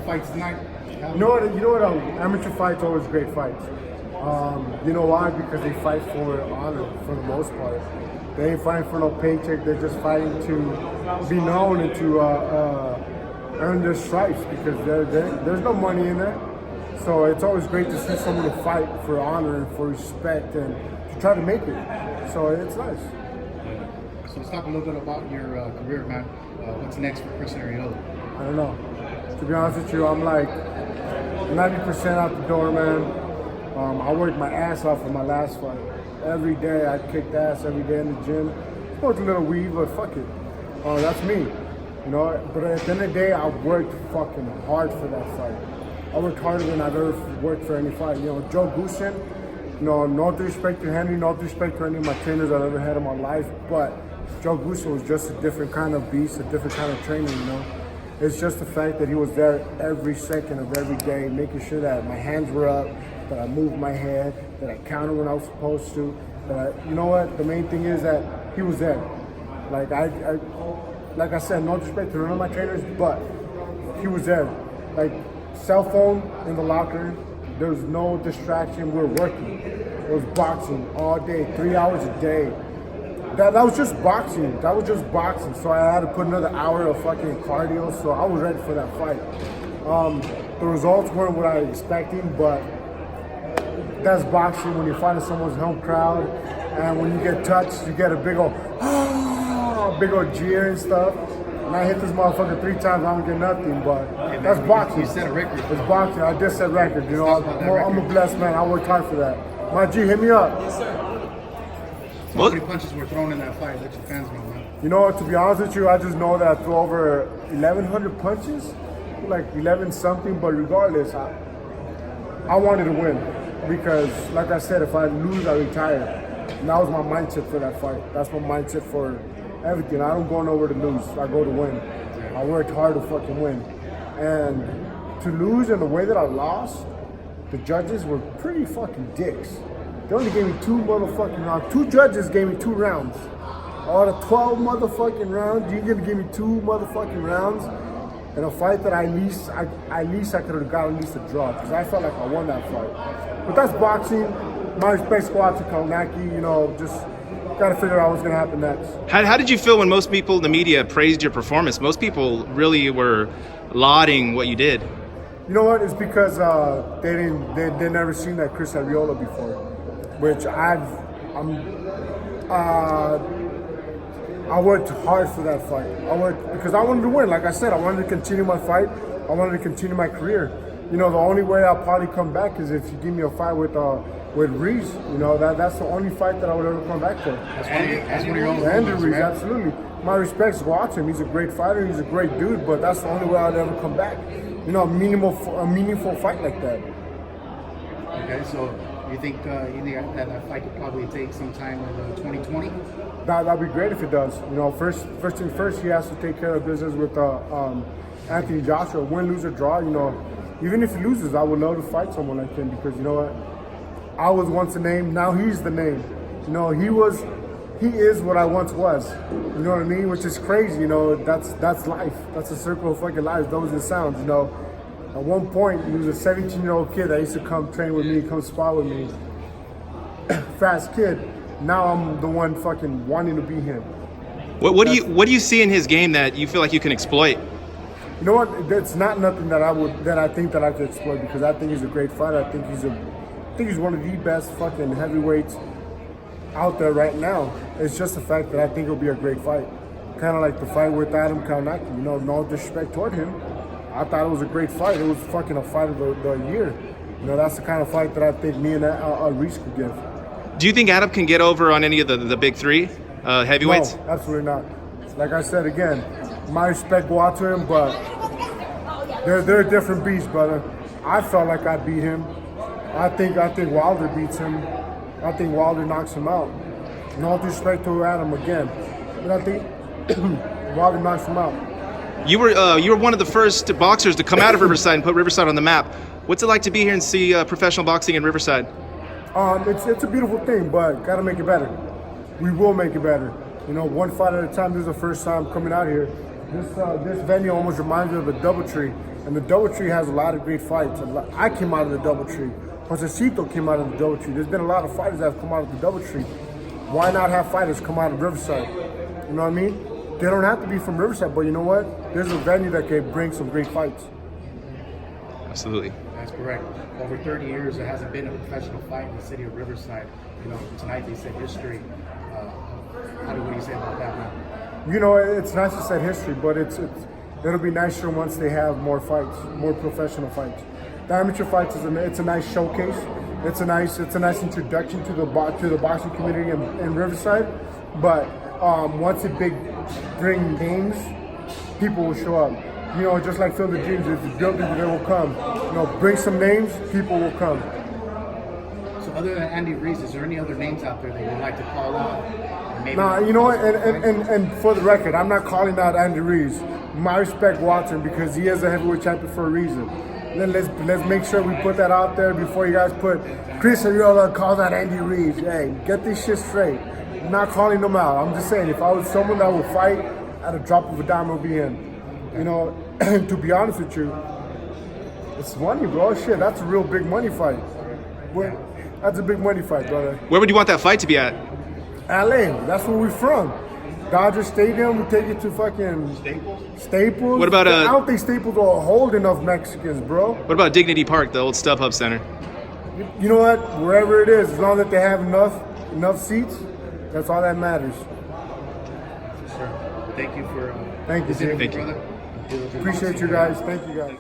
fights tonight? You know what? Amateur fights always great fights. You know why? Because they fight for honor for the most part. They ain't fighting for no paycheck. They're just fighting to be known and to earn their stripes because there's no money in there. So it's always great to see someone to fight for honor and for respect and to try to make it. So it's nice. So let's talk a little bit about your career, man. What's next for Chris Arreola? I don't know. To be honest with you, I'm like 90% out the door, man. I worked my ass off for my last fight. Every day I kicked ass every day in the gym. Smoked a little weed, but fuck it. That's me. You know, but at the end of the day, I worked fucking hard for that fight. I worked harder than I've ever worked for any fight. You know, Joe Goosen, you know, no disrespect to Henry, no disrespect to any of my trainers I've ever had in my life, but Joe Goosen was just a different kind of beast, a different kind of trainer, you know. It's just the fact that he was there every second of every day, making sure that my hands were up, that I moved my head, that I counted when I was supposed to. You know what? The main thing is that he was there. Like I said, no disrespect to none of my trainers, but he was there. Like cell phone in the locker, there was no distraction. We were working. It was boxing all day, 3 hours a day. That was just boxing. That was just boxing. So I had to put another hour of fucking cardio. So I was ready for that fight. The results weren't what I was expecting, but that's boxing. When you fight in someone's home crowd, and when you get touched, you get a big old jeer and stuff. And I hit this motherfucker 3 times, I don't get nothing. But that's boxing. You set a record. It's boxing. I just set record. You know, I'm a blessed man. I worked hard for that. My G, hit me up. Yes, sir. So how many punches were thrown in that fight? Let your fans know, man. You know, to be honest with you, I just know that I threw over 1,100 punches, like 11 something. But regardless, I wanted to win because, like I said, if I lose, I retire. And that was my mindset for that fight. That's my mindset for everything. I don't go nowhere to lose. I go to win. I worked hard to fucking win. And to lose in the way that I lost, the judges were pretty fucking dicks. They only gave me 2 motherfucking rounds. 2 judges gave me 2 rounds. Out of 12 motherfucking rounds, you're gonna give me 2 motherfucking rounds in a fight that at least I could have got at least a draw because I felt like I won that fight. But that's boxing. My respect go out to Kownacki. You know, just gotta figure out what's gonna happen next. How did you feel when most people in the media praised your performance? Most people really were lauding what you did. You know what? It's because they never seen that Chris Arreola before. Which I worked hard for that fight. I worked because I wanted to win. Like I said, I wanted to continue my fight. I wanted to continue my career. You know, the only way I'll probably come back is if you give me a fight with Ruiz. You know, that's the only fight that I would ever come back for. That's one of your own and Ruiz, absolutely. My respects go out to him. He's a great fighter. He's a great dude. But that's the only way I'd ever come back. You know, a meaningful fight like that. Okay, so. You think that fight could probably take some time in 2020? That'd be great if it does. You know, first thing first, he has to take care of business with Anthony Joshua. Win, lose, or draw. You know, even if he loses, I would love to fight someone like him because you know what? I was once a name. Now he's the name. You know, he is what I once was. You know what I mean? Which is crazy. You know, that's life. That's a circle of fucking life. Those are the sounds. You know. At one point, he was a 17-year-old kid that used to come train with me, come spar with me. Fast kid. Now I'm the one fucking wanting to be him. What do you see in his game that you feel like you can exploit? You know what? That's not nothing that I think that I could exploit because I think he's a great fighter. I think he's one of the best fucking heavyweights out there right now. It's just the fact that I think it'll be a great fight. Kind of like the fight with Adam Kownacki. You know, no disrespect toward him. I thought it was a great fight. It was fucking a fight of the year. You know, that's the kind of fight that I think me and Ruiz could give. Do you think Adam can get over on any of the big 3 heavyweights? No, absolutely not. Like I said again, my respect go out to him, but they're a different beast, brother. I felt like I beat him. I think Wilder beats him. I think Wilder knocks him out. No disrespect to Adam again, but I think Wilder knocks him out. You were one of the first boxers to come out of Riverside and put Riverside on the map. What's it like to be here and see professional boxing in Riverside? It's a beautiful thing, but gotta make it better. We will make it better. You know, one fight at a time. This is the first time coming out here. This venue almost reminds me of a DoubleTree. And the DoubleTree has a lot of great fights. I came out of the DoubleTree. Josecito came out of the DoubleTree. There's been a lot of fighters that have come out of the DoubleTree. Why not have fighters come out of Riverside? You know what I mean? They don't have to be from Riverside, but you know what? There's a venue that can bring some great fights. Absolutely. That's correct. Over 30 years, there hasn't been a professional fight in the city of Riverside. You know, tonight they said history. What do you say about that, man? You know, it's nice to set history, but it'll be nicer once they have more fights, more professional fights. The amateur fights it's a nice showcase. It's a nice introduction to the boxing community in Riverside. But once it bring names, people will show up. You know, just like Field of Dreams, if you build it, they will come. You know, bring some names, people will come. So other than Andy Ruiz, is there any other names out there that you'd like to call out? Nah, you know what? And for the record, I'm not calling out Andy Ruiz. I respect Watson because he is a heavyweight champion for a reason. Then let's make sure we put that out there before you guys put Chris Arreola calls out Andy Ruiz. Hey, get this shit straight. I'm not calling them out. I'm just saying, if I was someone that would fight, at a drop of a dime, it would be him. You know, to be honest with you, it's money, bro. Shit, that's a real big money fight. That's a big money fight, brother. Where would you want that fight to be at? LA, that's where we're from. Dodger Stadium, we take it to fucking Staples. What about I don't think Staples will hold enough Mexicans, bro. What about Dignity Park, the old StubHub Center? You know what? Wherever it is, as long as they have enough seats, that's all that matters. Sure. Thank you for Thank you, this interview, Thank you. brother. Appreciate you guys. Thank you guys.